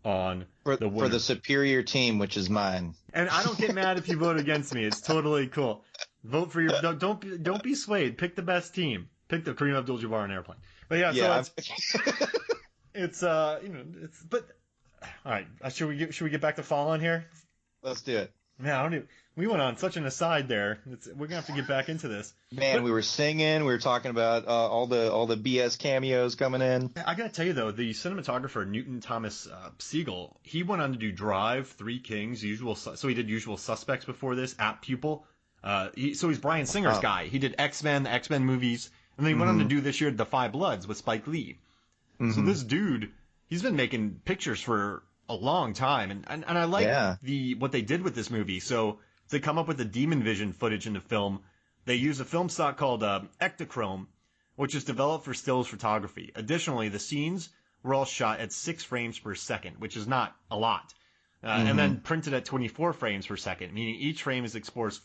on for the winner. the superior team, which is mine. And I don't get mad if you vote against me. It's totally cool. Vote for your don't be swayed. Pick the best team. Pick the Kareem Abdul-Jabbar on Airplane. But yeah, so it's but all right. Should we get back to Fallen here? Let's do it. Man, we went on such an aside there. We're gonna have to get back into this. Man, we were singing. We were talking about all the BS cameos coming in. I gotta tell you though, the cinematographer Newton Thomas Siegel, he went on to do Drive, Three Kings, so he did Usual Suspects before this, Apt Pupil. So he's Bryan Singer's guy. He did X-Men, the X-Men movies, and then he went on to do this year The Five Bloods with Spike Lee. So this dude, he's been making pictures for a long time, and I like what they did with this movie. So to come up with the demon vision footage in the film, they use a film stock called Ektachrome, which is developed for stills photography. Additionally, the scenes were all shot at 6 frames per second, which is not a lot, and then printed at 24 frames per second, meaning each frame is exposed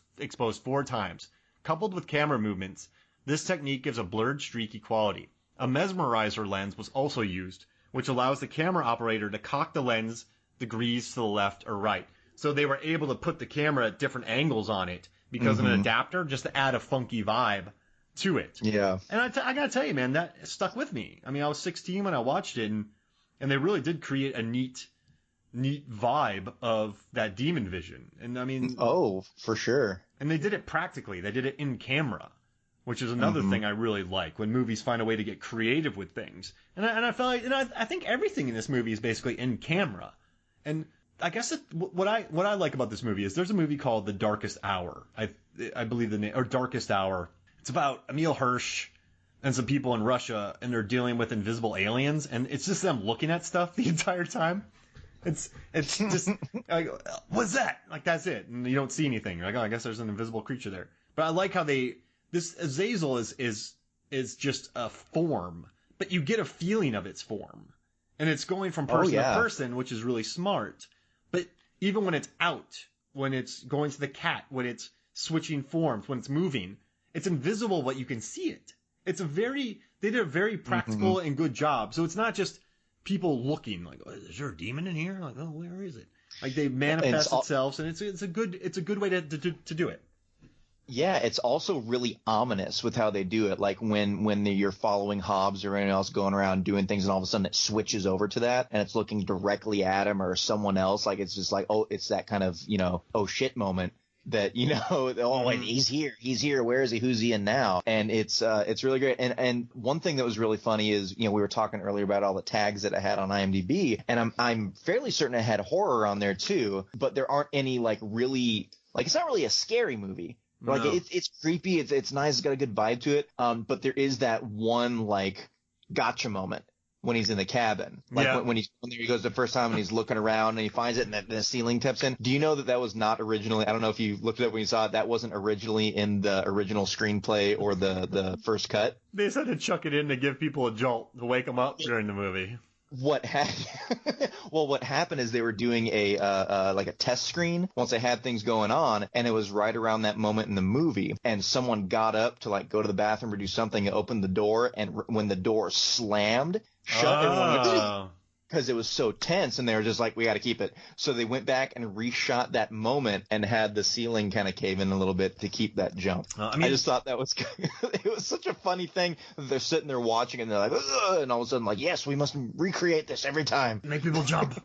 4 times. Coupled with camera movements, this technique gives a blurred, streaky quality. A mesmerizer lens was also used, which allows the camera operator to cock the lens degrees to the left or right. So they were able to put the camera at different angles on it because of an adapter, just to add a funky vibe to it. Yeah. And I gotta tell you, man, that stuck with me. I mean, I was 16 when I watched it, and they really did create a neat vibe of that demon vision. And I mean... Oh, for sure. And they did it practically. They did it in camera, which is another thing I really like, when movies find a way to get creative with things. And I feel like, I think everything in this movie is basically in camera. And I guess what I like about this movie is there's a movie called The Darkest Hour. I believe the name, or Darkest Hour. It's about Emil Hirsch and some people in Russia, and they're dealing with invisible aliens, and it's just them looking at stuff the entire time. It's just like, what's that? Like, that's it, and you don't see anything. You're like, oh, I guess there's an invisible creature there. But I like how this Azazel is just a form, but you get a feeling of its form, and it's going from person to person, which is really smart. But even when it's out, when it's going to the cat, when it's switching forms, when it's moving, it's invisible, but you can see it. They did a very practical and good job. So it's not just people looking like, oh, is there a demon in here? Like, oh, where is it? Like, they manifest itself, and it's a good way to do it. Yeah, it's also really ominous with how they do it. Like when you're following Hobbs or anyone else going around doing things, and all of a sudden it switches over to that, and it's looking directly at him or someone else. Like, it's just like, oh, it's that kind of, oh shit moment that, oh, wait, he's here. Where is he? Who's he in now? And it's really great. And one thing that was really funny is, we were talking earlier about all the tags that I had on IMDb, and I'm fairly certain I had horror on there too, but there aren't any really, it's not really a scary movie. Like, no. It's creepy. It's nice. It's got a good vibe to it. But there is that one, gotcha moment when he's in the cabin. When he goes the first time and he's looking around and he finds it and the ceiling tips in. Do you know that was not originally, I don't know if you looked it up when you saw it, that wasn't originally in the original screenplay or the first cut? They just had to chuck it in to give people a jolt, to wake them up during the movie. What happened is they were doing a test screen once they had things going on, and it was right around that moment in the movie, and someone got up to go to the bathroom or do something and opened the door, and when the door slammed shut, everyone went, because it was so tense, and they were just like, we got to keep it. So they went back and reshot that moment and had the ceiling kind of cave in a little bit to keep that jump. I just thought that was it was such a funny thing that they're sitting there watching and they're like, ugh, and all of a sudden yes, we must recreate this every time. Make people jump.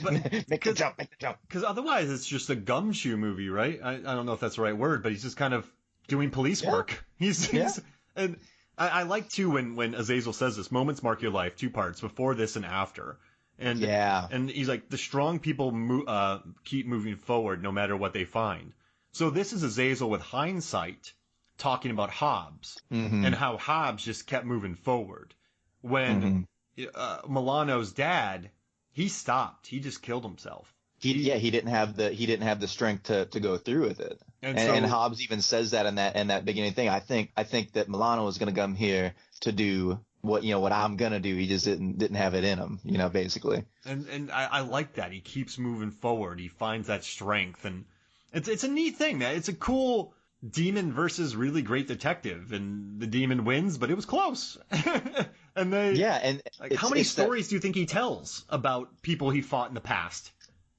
But make the jump. Because otherwise it's just a gumshoe movie, right? I don't know if that's the right word, but he's just kind of doing police work. And I like too when Azazel says this, moments mark your life, 2 parts, before this and after. And he's like, the strong people keep moving forward no matter what they find. So this is Azazel with hindsight talking about Hobbs and how Hobbs just kept moving forward. When Milano's dad, he stopped. He just killed himself. He didn't have the strength to go through with it. And Hobbs even says that in that beginning thing. I think that Milano was going to come here to do what I'm going to do. He just didn't have it in him, basically. And I like that. He keeps moving forward. He finds that strength, and it's a neat thing, man. It's a cool demon versus really great detective, and the demon wins, but it was close. And they, yeah, and like, how many stories do you think he tells about people he fought in the past?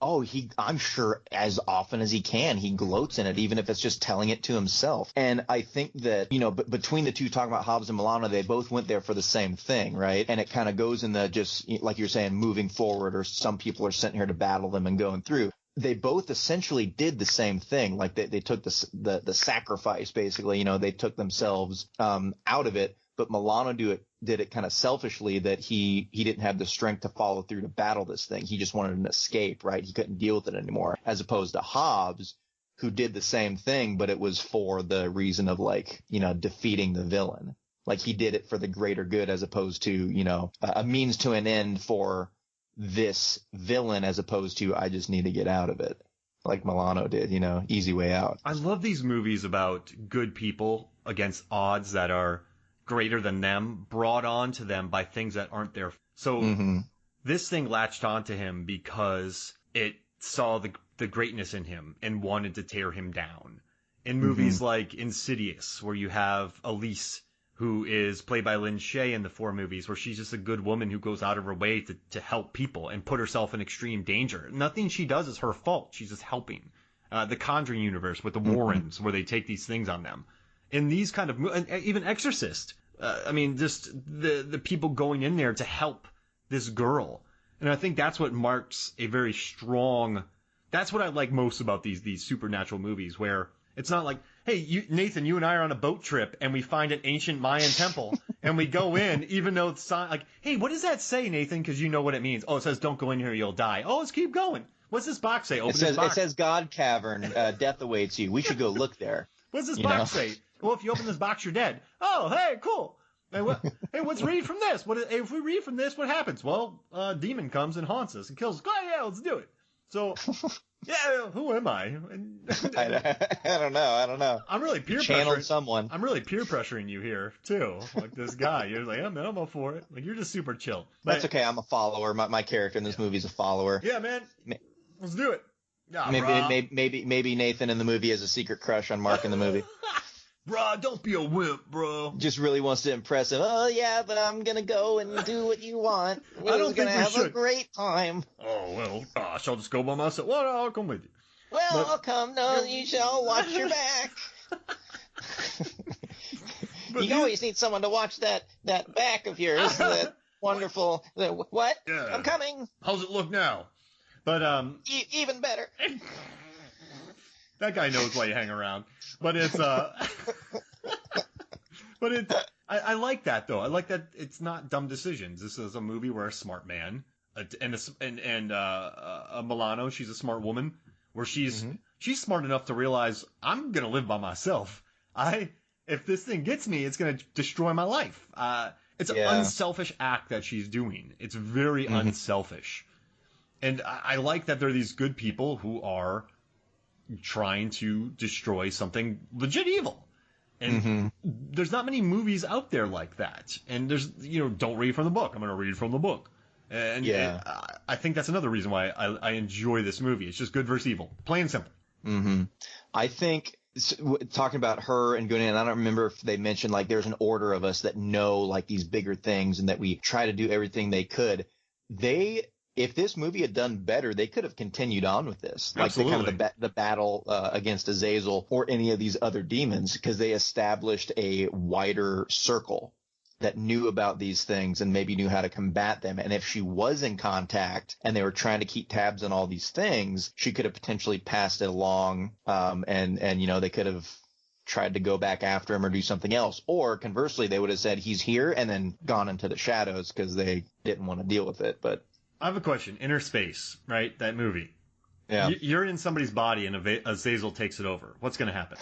Oh, I'm sure as often as he can, he gloats in it, even if it's just telling it to himself. And I think that, between the two, talking about Hobbs and Milano, they both went there for the same thing, right? And it kind of goes in the just, like you're saying, moving forward, or some people are sent here to battle them and going through. They both essentially did the same thing. Like they took the sacrifice, basically, they took themselves out of it. But Milano did it kind of selfishly, that he didn't have the strength to follow through to battle this thing. He just wanted an escape, right? He couldn't deal with it anymore. As opposed to Hobbs, who did the same thing, but it was for the reason of defeating the villain. Like he did it for the greater good, as opposed to, a means to an end for this villain, as opposed to I just need to get out of it. Like Milano did, easy way out. I love these movies about good people against odds that are greater than them, brought on to them by things that aren't there. So this thing latched onto him because it saw the greatness in him and wanted to tear him down. In movies like Insidious, where you have Elise, who is played by Lynn Shay in the 4 movies, where she's just a good woman who goes out of her way to help people and put herself in extreme danger. Nothing she does is her fault. She's just helping. The Conjuring universe with the Warrens, where they take these things on them. In these kind of even Exorcist, just the people going in there to help this girl. And I think that's what marks a very strong, that's what I like most about these supernatural movies, where it's not like, hey, Nathan, you and I are on a boat trip and we find an ancient Mayan temple and we go in, even though it's like, hey, what does that say, Nathan? Because you know what it means. Oh, it says don't go in here, you'll die. Oh, let's keep going. What's this box say? Open this box. It says God Cavern, death awaits you. We should go look there. What's this box say? Well, if you open this box, you're dead. Oh, hey, cool. Hey, let's read from this. If we read from this, what happens? Well, a demon comes and haunts us and kills us. Oh, yeah, let's do it. So, yeah, who am I? I don't know. I'm really peer pressuring someone. I'm really peer pressuring you here too. Like this guy, you're like, I'm up for it. Like you're just super chill. But, that's okay. I'm a follower. My character in this movie is a follower. Yeah, man. Let's do it. Yeah, maybe Nathan in the movie has a secret crush on Mark in the movie. Bro, don't be a wimp, bro. Just really wants to impress him. Oh, yeah, but I'm going to go and do what you want. We're going to have a great time. Oh, well, gosh, I'll just go by myself. Well, I'll come with you. Well, I'll come. No, you shall watch your back. You always need someone to watch that back of yours. That wonderful. What? Yeah. I'm coming. How's it look now? But even better. That guy knows why you hang around. But it's I like that though. I like that it's not dumb decisions. This is a movie where a smart man and Milano, she's a smart woman, where she's smart enough to realize I'm gonna live by myself. If this thing gets me, it's gonna destroy my life. It's an unselfish act that she's doing. It's very unselfish, and I like that there are these good people who are trying to destroy something legit evil. And there's not many movies out there like that. And there's, don't read from the book. I'm going to read from the book. And I think that's another reason why I enjoy this movie. It's just good versus evil. Plain and simple. I think, talking about her and Goodman, I don't remember if they mentioned, like, there's an order of us that know, like, these bigger things and that we try to do everything they could. If this movie had done better, they could have continued on with this. Absolutely. Like the battle against Azazel or any of these other demons, because they established a wider circle that knew about these things and maybe knew how to combat them. And if she was in contact and they were trying to keep tabs on all these things, she could have potentially passed it along. And they could have tried to go back after him or do something else. Or conversely, they would have said he's here and then gone into the shadows because they didn't want to deal with it. But I have a question. Inner Space, right? That movie. Yeah. You're in somebody's body and Azazel takes it over. What's going to happen?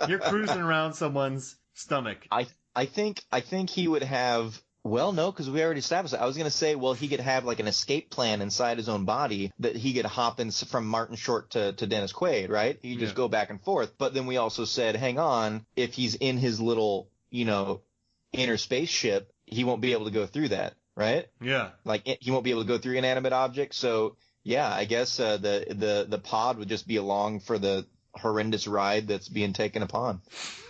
You're cruising around someone's stomach. I think he would have. Well, no, because we already established it. I was going to say, well, he could have like an escape plan inside his own body that he could hop in from Martin Short to Dennis Quaid, right? He could just go back and forth. But then we also said, hang on, if he's in his little, inner spaceship, he won't be able to go through that. Right? Yeah. Like he won't be able to go through inanimate objects. So yeah, I guess the pod would just be along for the horrendous ride that's being taken upon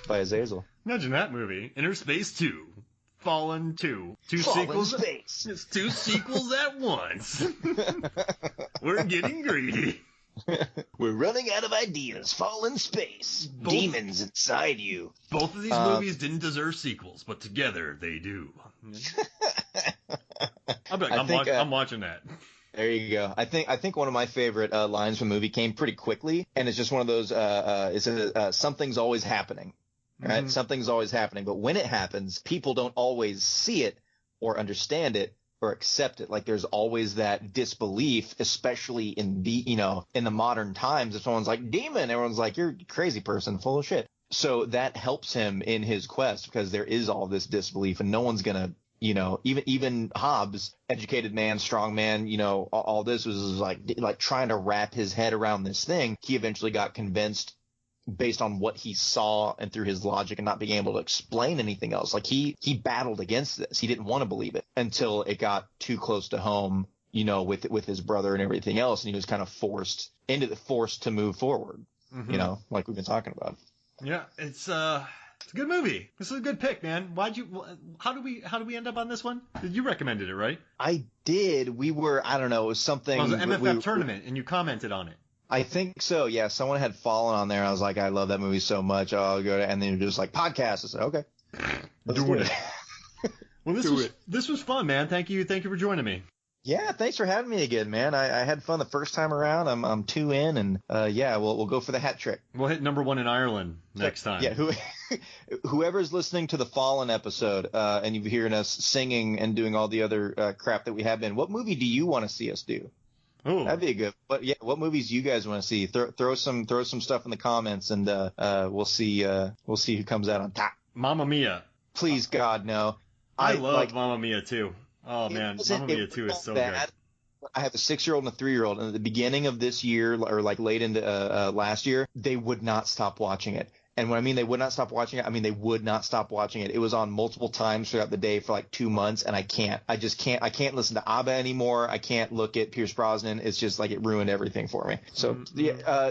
by Azazel. Imagine that movie, Inner Space 2, Fallen 2. Two Fallen sequels. Space. It's 2 sequels at once. We're getting greedy. We're running out of ideas. Fallen Space. Demons inside you. Both of these movies didn't deserve sequels, but together they do. I'm watching that. There you go. I think one of my favorite lines from the movie came pretty quickly, and it's just one of those. Something's always happening, right? Mm-hmm. Something's always happening, but when it happens, people don't always see it or understand it or accept it. Like there's always that disbelief, especially in the modern times. If someone's like demon, everyone's like, you're a crazy person, full of shit. So that helps him in his quest because there is all this disbelief, and no one's gonna. Even Hobbs, educated man, strong man, all this was like trying to wrap his head around this thing. He eventually got convinced based on what he saw and through his logic and not being able to explain anything else. Like he battled against this. He didn't want to believe it until it got too close to home, with his brother and everything else. And he was kind of forced to move forward, mm-hmm. Like we've been talking about. Yeah. It's a good movie. This is a good pick, man. How do we end up on this one? You recommended it, right? I did. We were, I don't know, it was something. It was an MFF tournament, and you commented on it. I think so, yeah. Someone had fallen on there, and I was like, I love that movie so much. I'll go to, and then you're just like, podcast. I said, okay. Let's do it. Well, this was fun, man. Thank you for joining me. Yeah, thanks for having me again, man. I had fun the first time around. I'm 2 in, and we'll go for the hat trick. We'll hit number 1 in Ireland next time. Yeah, whoever's listening to the Fallen episode, and you've hearing us singing and doing all the other crap that we have been, what movie do you want to see us do? Oh, that'd be a good. But yeah, what movies do you guys want to see? Throw some stuff in the comments, and we'll see who comes out on top. Mamma Mia. Please, God, no. I love Mamma Mia too. Oh man, Mamma Mia 2 is so good. I have a 6-year-old and a 3-year-old, and at the beginning of this year, or like late into last year, they would not stop watching it. And when I mean they would not stop watching it, I mean they would not stop watching it. It was on multiple times throughout the day for like 2 months, and I can't listen to ABBA anymore. I can't look at Pierce Brosnan. It's just like it ruined everything for me. So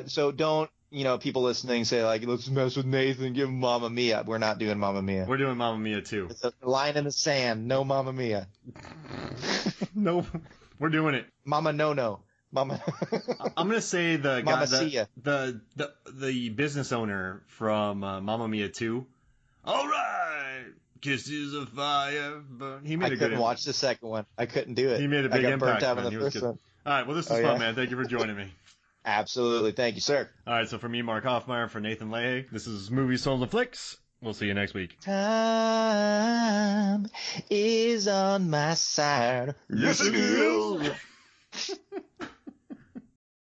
so don't. People listening say like, let's mess with Nathan, give him Mamma Mia. We're not doing Mamma Mia. We're doing Mamma Mia too. It's a line in the sand. No Mamma Mia. No, we're doing it. Mama no. Mama. I'm gonna say the guy, Sia. the business owner from Mamma Mia 2. All right, kisses of fire. But he made I couldn't watch the second one. I couldn't do it. He made a big impact. Out on the first one. All right, well this is fun, man. Thank you for joining me. Absolutely. Thank you, sir. All right, so for me, Mark Hoffmeyer, for Nathan Leahy, this is Movies, Souls, and Flicks. We'll see you next week. Time is on my side. Yes, it is.